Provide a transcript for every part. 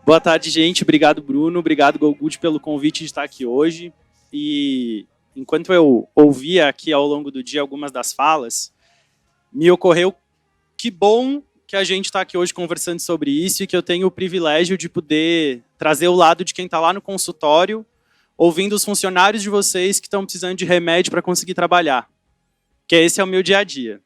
Boa tarde, gente. Obrigado, Bruno. Obrigado, GoGood, pelo convite de estar aqui hoje. E enquanto eu ouvia aqui ao longo do dia algumas das falas, me ocorreu que bom que a gente está aqui hoje conversando sobre isso e que eu tenho o privilégio de poder trazer o lado de quem está lá no consultório, ouvindo os funcionários de vocês que estão precisando de remédio para conseguir trabalhar. Que esse é o meu dia a dia.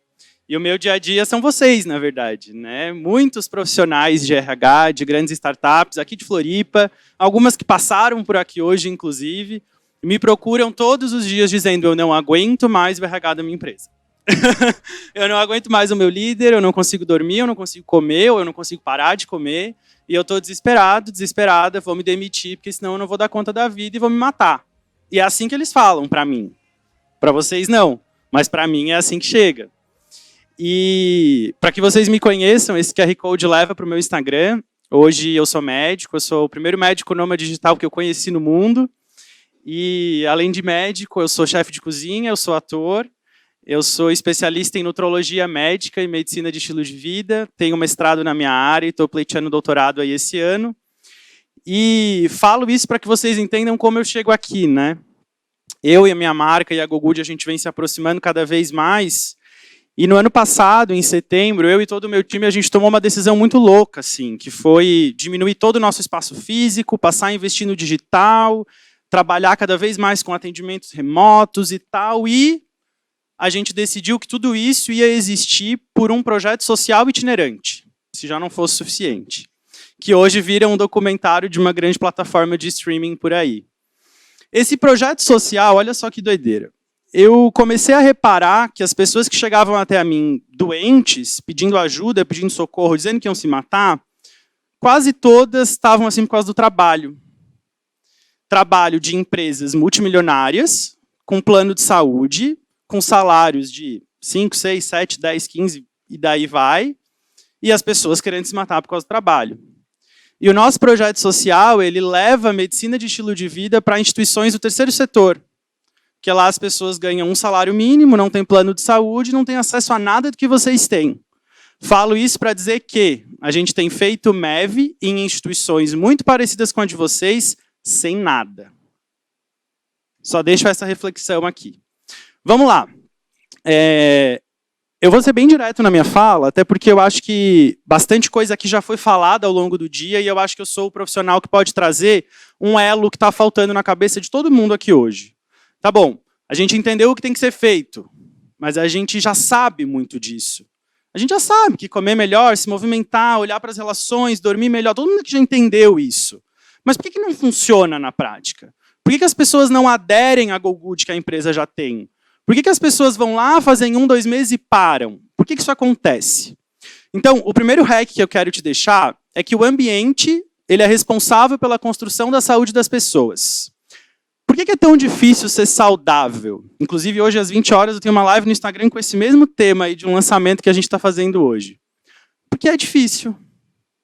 E o meu dia a dia são vocês, na verdade, né? Muitos profissionais de RH, de grandes startups, aqui de Floripa, algumas que passaram por aqui hoje, inclusive, me procuram todos os dias dizendo: eu não aguento mais o RH da minha empresa. Eu não aguento mais o meu líder, eu não consigo dormir, eu não consigo comer, ou eu não consigo parar de comer, e eu estou desesperado, desesperada, vou me demitir, porque senão eu não vou dar conta da vida e vou me matar. E é assim que eles falam para mim. Para vocês não, mas para mim é assim que chega. E para que vocês me conheçam, esse QR Code leva para o meu Instagram. Hoje eu sou médico, eu sou o primeiro médico nômade digital que eu conheci no mundo. E além de médico, eu sou chefe de cozinha, eu sou ator, eu sou especialista em nutrologia médica e medicina de estilo de vida, tenho mestrado na minha área e estou pleiteando doutorado aí esse ano. E falo isso para que vocês entendam como eu chego aqui, né? Eu e a minha marca e a GoGood, a gente vem se aproximando cada vez mais. E no ano passado, em setembro, eu e todo o meu time, a gente tomou uma decisão muito louca, assim, que foi diminuir todo o nosso espaço físico, passar a investir no digital, trabalhar cada vez mais com atendimentos remotos e tal, e a gente decidiu que tudo isso ia existir por um projeto social itinerante, se já não fosse suficiente, que hoje vira um documentário de uma grande plataforma de streaming por aí. Esse projeto social, olha só que doideira. Eu comecei a reparar que as pessoas que chegavam até a mim doentes, pedindo ajuda, pedindo socorro, dizendo que iam se matar, quase todas estavam assim por causa do trabalho. Trabalho de empresas multimilionárias, com plano de saúde, com salários de 5, 6, 7, 10, 15 e daí vai, e as pessoas querendo se matar por causa do trabalho. E o nosso projeto social, ele leva a medicina de estilo de vida para instituições do terceiro setor, que lá as pessoas ganham um salário mínimo, não tem plano de saúde, não tem acesso a nada do que vocês têm. Falo isso para dizer que a gente tem feito MEV em instituições muito parecidas com a de vocês, sem nada. Só deixo essa reflexão aqui. Vamos lá. Eu vou ser bem direto na minha fala, até porque eu acho que bastante coisa aqui já foi falada ao longo do dia e eu acho que eu sou o profissional que pode trazer um elo que está faltando na cabeça de todo mundo aqui hoje. Tá bom, a gente entendeu o que tem que ser feito, mas a gente já sabe muito disso. A gente já sabe que comer melhor, se movimentar, olhar para as relações, dormir melhor, todo mundo que já entendeu isso. Mas por que não funciona na prática? Por que as pessoas não aderem à GoGood que a empresa já tem? Por que as pessoas vão lá, fazem 1, 2 meses e param? Por que isso acontece? Então, o primeiro hack que eu quero te deixar é que o ambiente ele é responsável pela construção da saúde das pessoas. Por que é tão difícil ser saudável? Inclusive, hoje às 20 horas eu tenho uma live no Instagram com esse mesmo tema aí de um lançamento que a gente está fazendo hoje. Porque é difícil.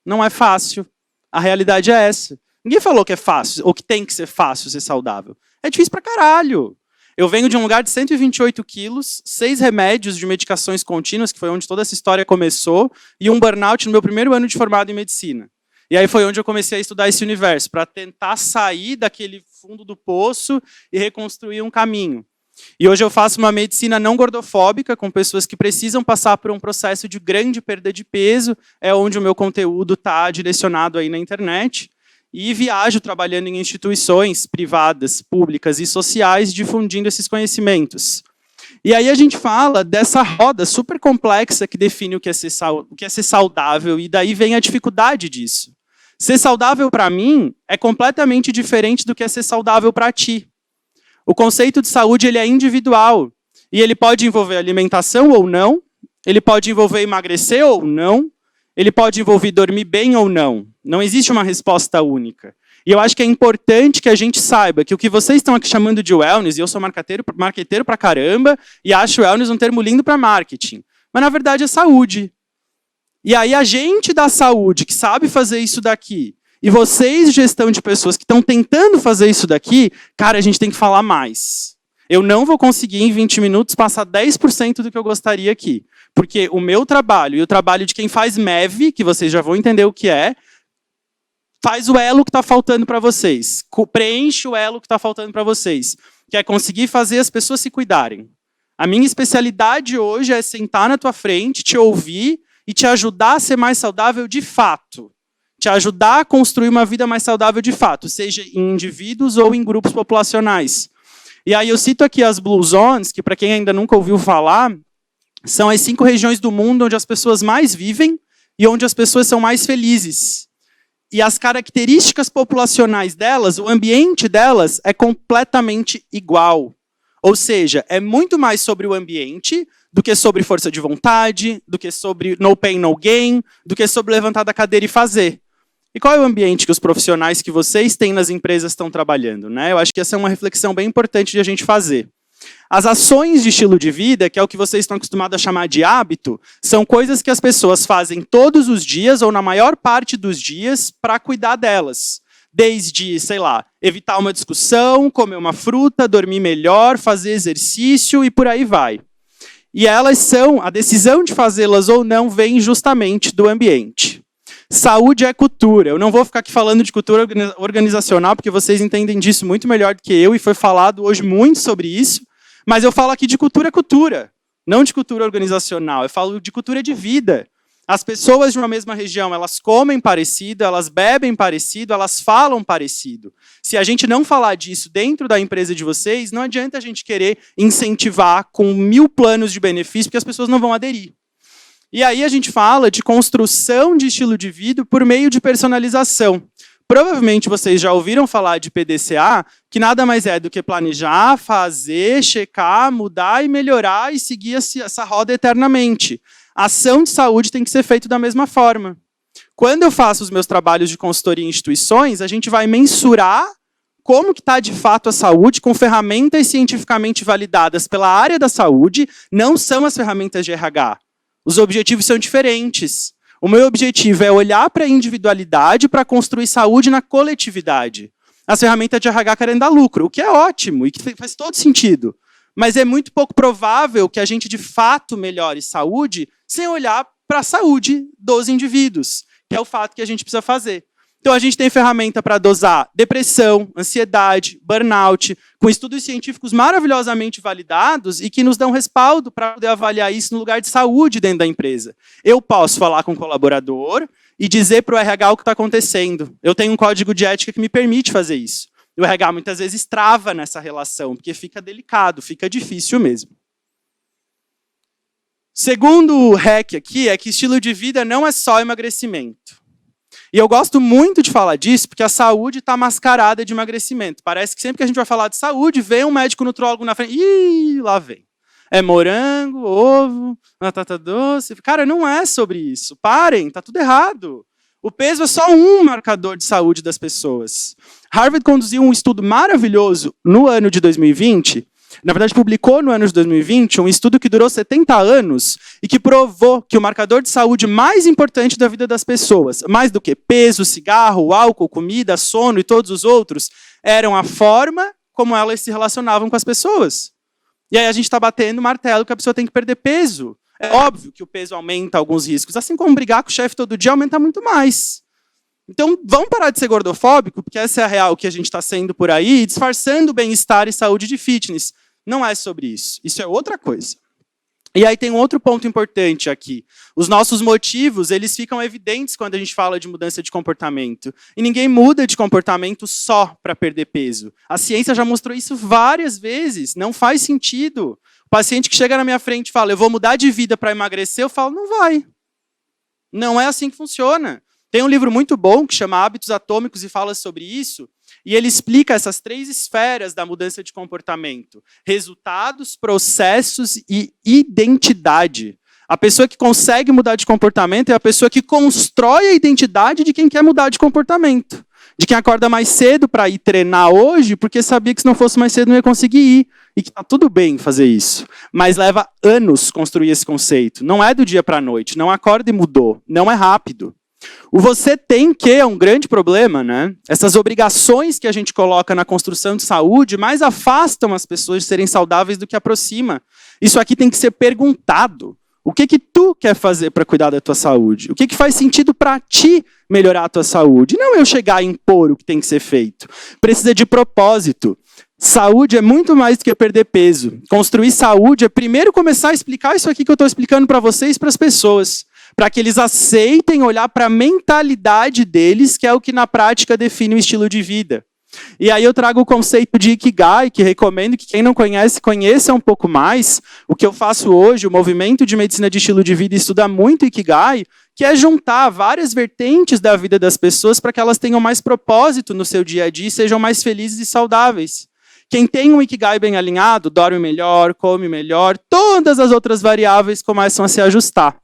Não é fácil. A realidade é essa. Ninguém falou que é fácil, ou que tem que ser fácil ser saudável. É difícil pra caralho. Eu venho de um lugar de 128 quilos, 6 remédios de medicações contínuas, que foi onde toda essa história começou, e um burnout no meu primeiro ano de formado em medicina. E aí foi onde eu comecei a estudar esse universo, para tentar sair daquele fundo do poço e reconstruir um caminho. E hoje eu faço uma medicina não gordofóbica, com pessoas que precisam passar por um processo de grande perda de peso, é onde o meu conteúdo está direcionado aí na internet. E viajo trabalhando em instituições privadas, públicas e sociais, difundindo esses conhecimentos. E aí a gente fala dessa roda super complexa que define o que é ser saudável, e daí vem a dificuldade disso. Ser saudável para mim é completamente diferente do que é ser saudável para ti. O conceito de saúde ele é individual, e ele pode envolver alimentação ou não, ele pode envolver emagrecer ou não, ele pode envolver dormir bem ou não. Não existe uma resposta única. E eu acho que é importante que a gente saiba que o que vocês estão aqui chamando de wellness, e eu sou marqueteiro pra caramba, e acho wellness um termo lindo para marketing, mas na verdade é saúde. E aí a gente da saúde, que sabe fazer isso daqui, e vocês, gestão de pessoas que estão tentando fazer isso daqui, cara, a gente tem que falar mais. Eu não vou conseguir em 20 minutos passar 10% do que eu gostaria aqui. Porque o meu trabalho e o trabalho de quem faz MEV, que vocês já vão entender o que é, faz o elo que está faltando para vocês. Preenche o elo que está faltando para vocês. Que é conseguir fazer as pessoas se cuidarem. A minha especialidade hoje é sentar na tua frente, te ouvir e te ajudar a ser mais saudável de fato. Te ajudar a construir uma vida mais saudável de fato, seja em indivíduos ou em grupos populacionais. E aí eu cito aqui as Blue Zones, que para quem ainda nunca ouviu falar, são as 5 regiões do mundo onde as pessoas mais vivem e onde as pessoas são mais felizes. E as características populacionais delas, o ambiente delas é completamente igual. Ou seja, é muito mais sobre o ambiente do que sobre força de vontade, do que sobre no pain, no gain, do que sobre levantar da cadeira e fazer. E qual é o ambiente que os profissionais que vocês têm nas empresas estão trabalhando, né? Eu acho que essa é uma reflexão bem importante de a gente fazer. As ações de estilo de vida, que é o que vocês estão acostumados a chamar de hábito, são coisas que as pessoas fazem todos os dias ou na maior parte dos dias para cuidar delas. Desde, sei lá, evitar uma discussão, comer uma fruta, dormir melhor, fazer exercício e por aí vai. E elas são, a decisão de fazê-las ou não vem justamente do ambiente. Saúde é cultura. Eu não vou ficar aqui falando de cultura organizacional, porque vocês entendem disso muito melhor do que eu, e foi falado hoje muito sobre isso, mas eu falo aqui de cultura, não de cultura organizacional, eu falo de cultura de vida. As pessoas de uma mesma região, elas comem parecido, elas bebem parecido, elas falam parecido. Se a gente não falar disso dentro da empresa de vocês, não adianta a gente querer incentivar com 1000 planos de benefício, porque as pessoas não vão aderir. E aí a gente fala de construção de estilo de vida por meio de personalização. Provavelmente vocês já ouviram falar de PDCA, que nada mais é do que planejar, fazer, checar, mudar e melhorar e seguir essa roda eternamente. A ação de saúde tem que ser feita da mesma forma. Quando eu faço os meus trabalhos de consultoria em instituições, a gente vai mensurar como que está de fato a saúde com ferramentas cientificamente validadas pela área da saúde, não são as ferramentas de RH. Os objetivos são diferentes. O meu objetivo é olhar para a individualidade para construir saúde na coletividade. As ferramentas de RH querem dar lucro, o que é ótimo e que faz todo sentido. Mas é muito pouco provável que a gente, de fato, melhore saúde sem olhar para a saúde dos indivíduos, que é o fato que a gente precisa fazer. Então, a gente tem ferramenta para dosar depressão, ansiedade, burnout, com estudos científicos maravilhosamente validados e que nos dão respaldo para poder avaliar isso no lugar de saúde dentro da empresa. Eu posso falar com o colaborador e dizer para o RH o que está acontecendo. Eu tenho um código de ética que me permite fazer isso. O RH muitas vezes trava nessa relação, porque fica delicado, fica difícil mesmo. Segundo hack aqui é que estilo de vida não é só emagrecimento. E eu gosto muito de falar disso, porque a saúde está mascarada de emagrecimento. Parece que sempre que a gente vai falar de saúde, vem um médico nutrólogo na frente. Ih, lá vem. É morango, ovo, batata doce. Cara, não é sobre isso. Parem, tá tudo errado. O peso é só um marcador de saúde das pessoas. Harvard conduziu um estudo maravilhoso no ano de 2020, na verdade publicou no ano de 2020, um estudo que durou 70 anos e que provou que o marcador de saúde mais importante da vida das pessoas, mais do que peso, cigarro, álcool, comida, sono e todos os outros, eram a forma como elas se relacionavam com as pessoas. E aí a gente está batendo o martelo que a pessoa tem que perder peso. É óbvio que o peso aumenta alguns riscos, assim como brigar com o chefe todo dia aumenta muito mais. Então, vamos parar de ser gordofóbico, porque essa é a real que a gente está sendo por aí, disfarçando bem-estar e saúde de fitness. Não é sobre isso. Isso é outra coisa. E aí tem um outro ponto importante aqui. Os nossos motivos, eles ficam evidentes quando a gente fala de mudança de comportamento. E ninguém muda de comportamento só para perder peso. A ciência já mostrou isso várias vezes. Não faz sentido. O paciente que chega na minha frente e fala, eu vou mudar de vida para emagrecer, eu falo, não vai. Não é assim que funciona. Tem um livro muito bom que chama Hábitos Atômicos e fala sobre isso. E ele explica essas 3 esferas da mudança de comportamento. Resultados, processos e identidade. A pessoa que consegue mudar de comportamento é a pessoa que constrói a identidade de quem quer mudar de comportamento. De quem acorda mais cedo para ir treinar hoje, porque sabia que se não fosse mais cedo não ia conseguir ir. E que está tudo bem fazer isso. Mas leva anos construir esse conceito. Não é do dia para a noite. Não acorda e mudou. Não é rápido. O você tem que é um grande problema, né? Essas obrigações que a gente coloca na construção de saúde mais afastam as pessoas de serem saudáveis do que aproxima. Isso aqui tem que ser perguntado. O que tu quer fazer para cuidar da tua saúde? O que faz sentido para ti melhorar a tua saúde? Não eu chegar e impor o que tem que ser feito. Precisa de propósito. Saúde é muito mais do que perder peso. Construir saúde é primeiro começar a explicar isso aqui que eu estou explicando para vocês e para as pessoas. Para que eles aceitem olhar para a mentalidade deles, que é o que na prática define o estilo de vida. E aí eu trago o conceito de Ikigai, que recomendo que quem não conhece, conheça um pouco mais. O que eu faço hoje, o movimento de medicina de estilo de vida estuda muito Ikigai, que é juntar várias vertentes da vida das pessoas para que elas tenham mais propósito no seu dia a dia e sejam mais felizes e saudáveis. Quem tem um Ikigai bem alinhado, dorme melhor, come melhor, todas as outras variáveis começam a se ajustar.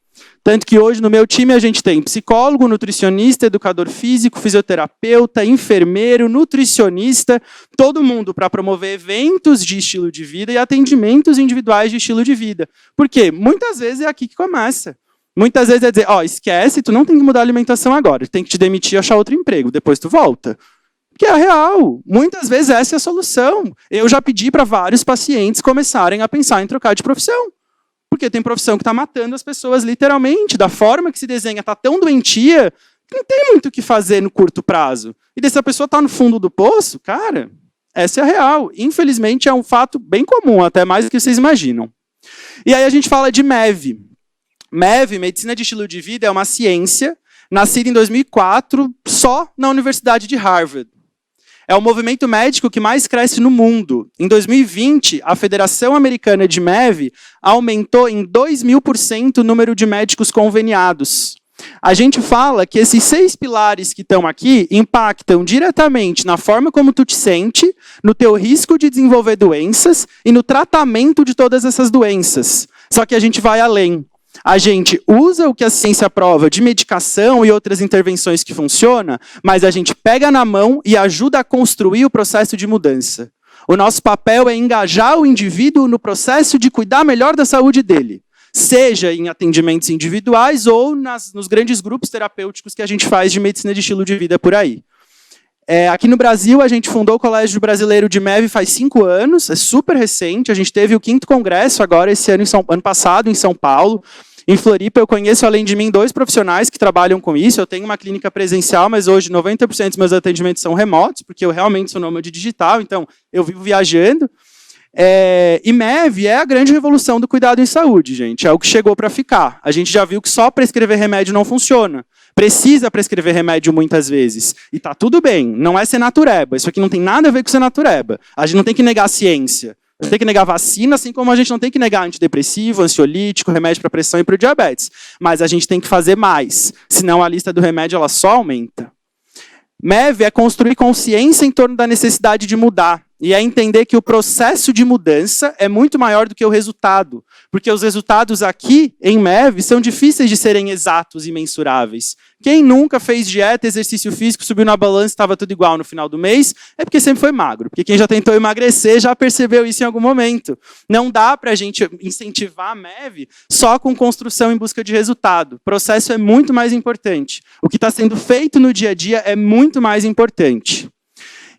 Tanto que hoje no meu time a gente tem psicólogo, nutricionista, educador físico, fisioterapeuta, enfermeiro, nutricionista, todo mundo para promover eventos de estilo de vida e atendimentos individuais de estilo de vida. Por quê? Muitas vezes é aqui que começa. Muitas vezes é dizer, esquece, tu não tem que mudar a alimentação agora, tem que te demitir e achar outro emprego, depois tu volta. Que é real. Muitas vezes essa é a solução. Eu já pedi para vários pacientes começarem a pensar em trocar de profissão. Porque tem profissão que está matando as pessoas literalmente, da forma que se desenha, está tão doentia, que não tem muito o que fazer no curto prazo. E dessa pessoa está no fundo do poço, cara, essa é a real. Infelizmente é um fato bem comum, até mais do que vocês imaginam. E aí a gente fala de MEV. MEV, Medicina de Estilo de Vida, é uma ciência nascida em 2004 só na Universidade de Harvard. É o movimento médico que mais cresce no mundo. Em 2020, a Federação Americana de MEV aumentou em 2.000% o número de médicos conveniados. A gente fala que esses 6 pilares que estão aqui impactam diretamente na forma como tu te sente, no teu risco de desenvolver doenças e no tratamento de todas essas doenças. Só que a gente vai além. A gente usa o que a ciência prova de medicação e outras intervenções que funcionam, mas a gente pega na mão e ajuda a construir o processo de mudança. O nosso papel é engajar o indivíduo no processo de cuidar melhor da saúde dele, seja em atendimentos individuais ou nos grandes grupos terapêuticos que a gente faz de medicina de estilo de vida por aí. Aqui no Brasil, a gente fundou o Colégio Brasileiro de MEV faz 5 anos, é super recente, a gente teve o 5º congresso agora, esse ano passado, em São Paulo. Em Floripa, eu conheço, além de mim, 2 profissionais que trabalham com isso. Eu tenho uma clínica presencial, mas hoje 90% dos meus atendimentos são remotos, porque eu realmente sou nômade digital, então eu vivo viajando. E MEV é a grande revolução do cuidado em saúde, gente. É o que chegou para ficar. A gente já viu que só prescrever remédio não funciona. Precisa prescrever remédio muitas vezes. E tá tudo bem, não é ser natureba. Isso aqui não tem nada a ver com ser natureba. A gente não tem que negar a ciência. A gente tem que negar vacina, assim como a gente não tem que negar antidepressivo, ansiolítico, remédio para pressão e para o diabetes. Mas a gente tem que fazer mais, senão a lista do remédio ela só aumenta. MEV é construir consciência em torno da necessidade de mudar. E é entender que o processo de mudança é muito maior do que o resultado. Porque os resultados aqui, em MEV, são difíceis de serem exatos e mensuráveis. Quem nunca fez dieta, exercício físico, subiu na balança e estava tudo igual no final do mês, é porque sempre foi magro. Porque quem já tentou emagrecer já percebeu isso em algum momento. Não dá para a gente incentivar a MEV só com construção em busca de resultado. O processo é muito mais importante. O que está sendo feito no dia a dia é muito mais importante.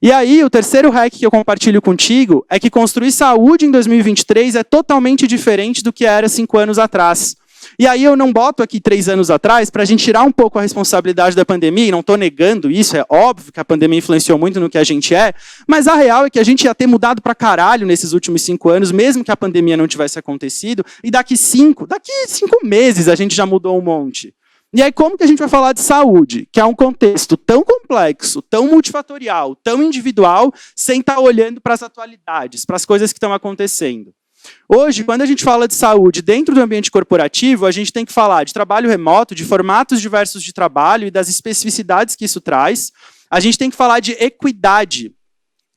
E aí, o terceiro hack que eu compartilho contigo é que construir saúde em 2023 é totalmente diferente do que era 5 anos atrás. E aí eu não boto aqui 3 anos atrás para a gente tirar um pouco a responsabilidade da pandemia, e não estou negando isso, é óbvio que a pandemia influenciou muito no que a gente é, mas a real é que a gente ia ter mudado para caralho nesses últimos 5 anos, mesmo que a pandemia não tivesse acontecido, e daqui 5 meses a gente já mudou um monte. E aí, como que a gente vai falar de saúde, que é um contexto tão complexo, tão multifatorial, tão individual, sem estar olhando para as atualidades, para as coisas que estão acontecendo? Hoje, quando a gente fala de saúde dentro do ambiente corporativo, a gente tem que falar de trabalho remoto, de formatos diversos de trabalho e das especificidades que isso traz. A gente tem que falar de equidade.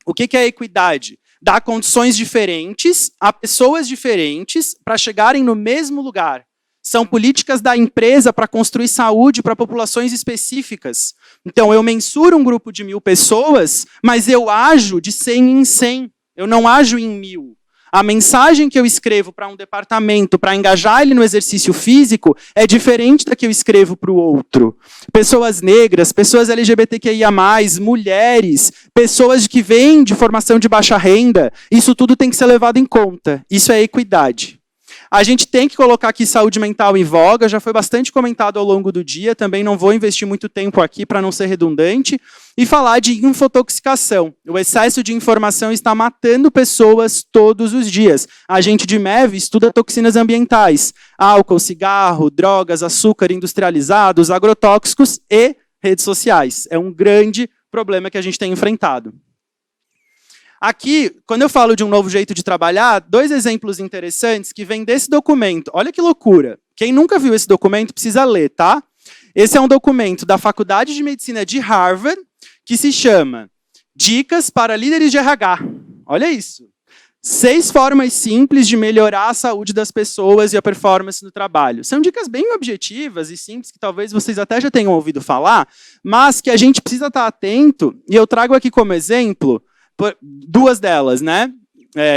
O que é equidade? Dar condições diferentes a pessoas diferentes para chegarem no mesmo lugar. São políticas da empresa para construir saúde para populações específicas. Então, eu mensuro um grupo de 1.000 pessoas, mas eu ajo de 100 em 100. Eu não ajo em 1.000. A mensagem que eu escrevo para um departamento, para engajar ele no exercício físico, é diferente da que eu escrevo para o outro. Pessoas negras, pessoas LGBTQIA+, mulheres, pessoas que vêm de formação de baixa renda, isso tudo tem que ser levado em conta. Isso é equidade. A gente tem que colocar aqui saúde mental em voga, já foi bastante comentado ao longo do dia, também não vou investir muito tempo aqui para não ser redundante, e falar de infotoxicação. O excesso de informação está matando pessoas todos os dias. A gente de MEV estuda toxinas ambientais, álcool, cigarro, drogas, açúcar industrializados, agrotóxicos e redes sociais. É um grande problema que a gente tem enfrentado. Aqui, quando eu falo de um novo jeito de trabalhar, 2 exemplos interessantes que vêm desse documento. Olha que loucura. Quem nunca viu esse documento precisa ler, tá? Esse é um documento da Faculdade de Medicina de Harvard, que se chama Dicas para Líderes de RH. Olha isso. 6 formas simples de melhorar a saúde das pessoas e a performance no trabalho. São dicas bem objetivas e simples, que talvez vocês até já tenham ouvido falar, mas que a gente precisa estar atento, e eu trago aqui como exemplo 2 delas, né?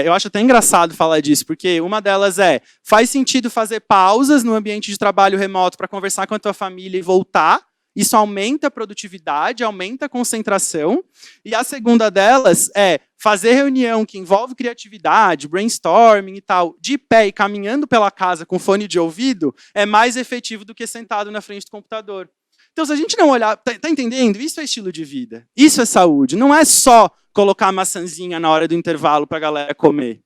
Eu acho até engraçado falar disso, porque uma delas faz sentido fazer pausas no ambiente de trabalho remoto para conversar com a tua família e voltar. Isso aumenta a produtividade, aumenta a concentração. E a segunda delas fazer reunião que envolve criatividade, brainstorming e tal, de pé e caminhando pela casa com fone de ouvido, é mais efetivo do que sentado na frente do computador. Então, se a gente não olhar... Tá entendendo? Isso é estilo de vida. Isso é saúde. Não é só colocar maçãzinha na hora do intervalo para a galera comer.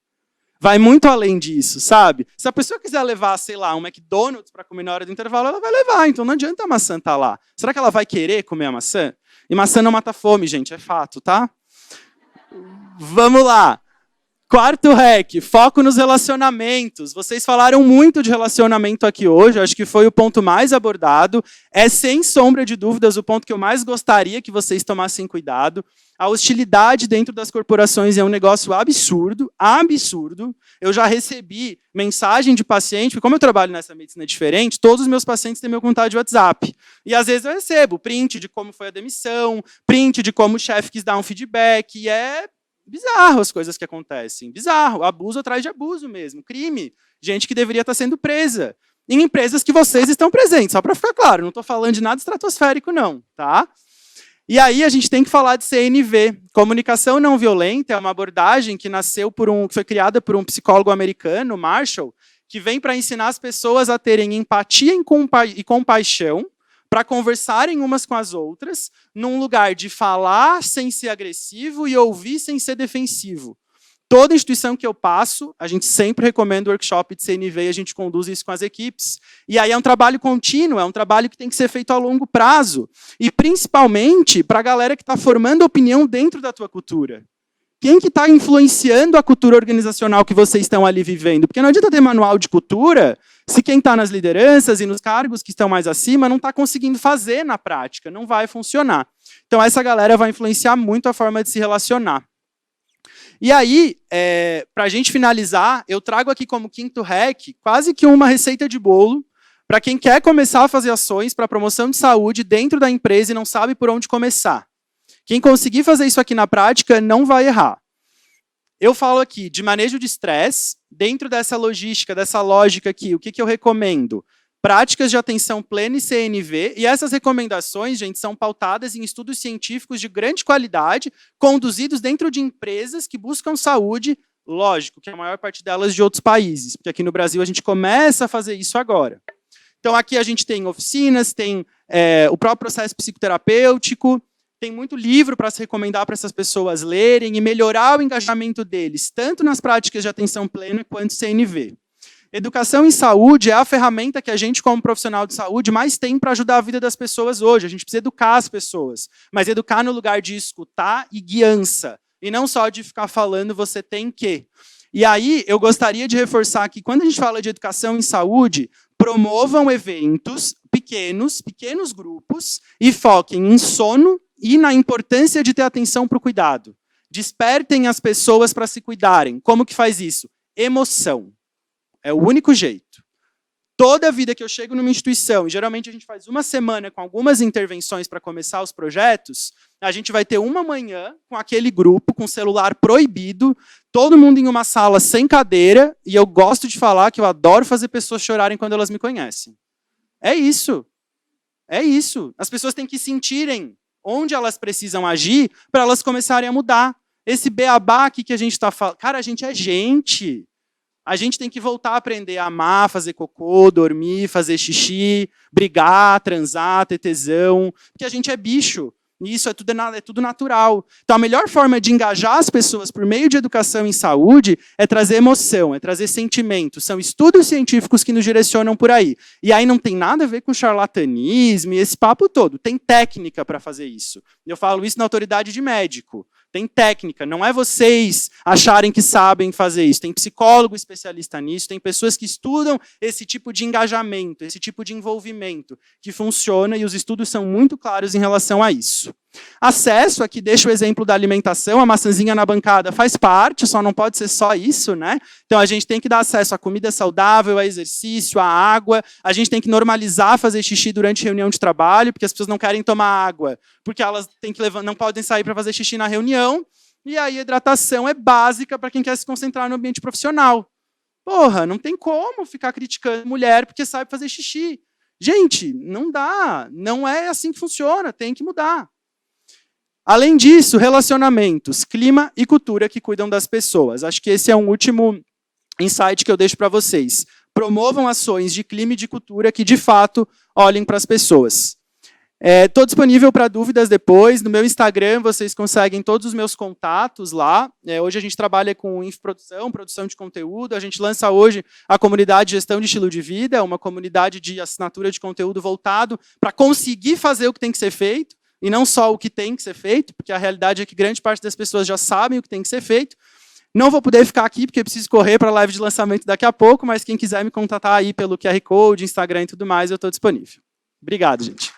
Vai muito além disso, sabe? Se a pessoa quiser levar, sei lá, um McDonald's para comer na hora do intervalo, ela vai levar. Então não adianta a maçã estar lá. Será que ela vai querer comer a maçã? E maçã não mata fome, gente. É fato, tá? Vamos lá. 4º hack, foco nos relacionamentos. Vocês falaram muito de relacionamento aqui hoje, acho que foi o ponto mais abordado. É, sem sombra de dúvidas, o ponto que eu mais gostaria que vocês tomassem cuidado. A hostilidade dentro das corporações é um negócio absurdo, absurdo. Eu já recebi mensagem de paciente, porque como eu trabalho nessa medicina diferente, todos os meus pacientes têm meu contato de WhatsApp. E às vezes eu recebo print de como foi a demissão, print de como o chefe quis dar um feedback, e é bizarro as coisas que acontecem. Bizarro, abuso atrás de abuso mesmo, crime. Gente que deveria estar sendo presa. Em empresas que vocês estão presentes, só para ficar claro, não estou falando de nada estratosférico não, tá? E aí a gente tem que falar de CNV. Comunicação não violenta é uma abordagem que que foi criada por um psicólogo americano, Marshall, que vem para ensinar as pessoas a terem empatia e compaixão, para conversarem umas com as outras, num lugar de falar sem ser agressivo e ouvir sem ser defensivo. Toda instituição que eu passo, a gente sempre recomenda o workshop de CNV e a gente conduz isso com as equipes. E aí é um trabalho contínuo, é um trabalho que tem que ser feito a longo prazo. E principalmente para a galera que está formando opinião dentro da tua cultura. Quem que está influenciando a cultura organizacional que vocês estão ali vivendo? Porque não adianta ter manual de cultura se quem está nas lideranças e nos cargos que estão mais acima não está conseguindo fazer na prática, não vai funcionar. Então essa galera vai influenciar muito a forma de se relacionar. E aí, para a gente finalizar, eu trago aqui como 5º hack quase que uma receita de bolo para quem quer começar a fazer ações para promoção de saúde dentro da empresa e não sabe por onde começar. Quem conseguir fazer isso aqui na prática não vai errar. Eu falo aqui de manejo de estresse, dentro dessa logística, dessa lógica aqui, o que eu recomendo? Práticas de atenção plena e CNV, e essas recomendações, gente, são pautadas em estudos científicos de grande qualidade, conduzidos dentro de empresas que buscam saúde, lógico, que a maior parte delas de outros países, porque aqui no Brasil a gente começa a fazer isso agora. Então aqui a gente tem oficinas, tem o próprio processo psicoterapêutico, tem muito livro para se recomendar para essas pessoas lerem e melhorar o engajamento deles, tanto nas práticas de atenção plena quanto CNV. Educação em saúde é a ferramenta que a gente, como profissional de saúde, mais tem para ajudar a vida das pessoas hoje. A gente precisa educar as pessoas, mas educar no lugar de escutar e guiança, e não só de ficar falando você tem que. E aí, eu gostaria de reforçar que, quando a gente fala de educação em saúde, promovam eventos pequenos grupos, e foquem em sono e na importância de ter atenção para o cuidado. Despertem as pessoas para se cuidarem. Como que faz isso? Emoção. É o único jeito. Toda vida que eu chego numa instituição, e geralmente a gente faz uma semana com algumas intervenções para começar os projetos, a gente vai ter uma manhã com aquele grupo, com celular proibido, todo mundo em uma sala sem cadeira, e eu gosto de falar que eu adoro fazer pessoas chorarem quando elas me conhecem. É isso. É isso. As pessoas têm que sentirem onde elas precisam agir para elas começarem a mudar. Esse beabá aqui que a gente está falando... Cara, a gente é gente. A gente tem que voltar a aprender a amar, fazer cocô, dormir, fazer xixi, brigar, transar, ter tesão, porque a gente é bicho. E isso é tudo natural. Então, a melhor forma de engajar as pessoas por meio de educação em saúde é trazer emoção, é trazer sentimento. São estudos científicos que nos direcionam por aí. E aí não tem nada a ver com charlatanismo e esse papo todo. Tem técnica para fazer isso. Eu falo isso na autoridade de médico. Tem técnica, não é vocês acharem que sabem fazer isso. Tem psicólogo especialista nisso, tem pessoas que estudam esse tipo de engajamento, esse tipo de envolvimento, que funciona e os estudos são muito claros em relação a isso. Acesso, aqui deixa o exemplo da alimentação, a maçãzinha na bancada faz parte, só não pode ser só isso, né? Então a gente tem que dar acesso a comida saudável, a exercício, a água, a gente tem que normalizar fazer xixi durante reunião de trabalho, porque as pessoas não querem tomar água, porque elas têm que não podem sair para fazer xixi na reunião, e aí a hidratação é básica para quem quer se concentrar no ambiente profissional. Porra, não tem como ficar criticando mulher porque sabe fazer xixi. Gente, não dá, não é assim que funciona, tem que mudar. Além disso, relacionamentos, clima e cultura que cuidam das pessoas. Acho que esse é um último insight que eu deixo para vocês. Promovam ações de clima e de cultura que, de fato, olhem para as pessoas. Estou disponível para dúvidas depois. No meu Instagram, vocês conseguem todos os meus contatos lá. Hoje a gente trabalha com infoprodução, produção de conteúdo. A gente lança hoje a comunidade de Gestão de Estilo de Vida, uma comunidade de assinatura de conteúdo voltado para conseguir fazer o que tem que ser feito. E não só o que tem que ser feito, porque a realidade é que grande parte das pessoas já sabem o que tem que ser feito. Não vou poder ficar aqui, porque preciso correr para a live de lançamento daqui a pouco, mas quem quiser me contatar aí pelo QR Code, Instagram e tudo mais, eu estou disponível. Obrigado, gente.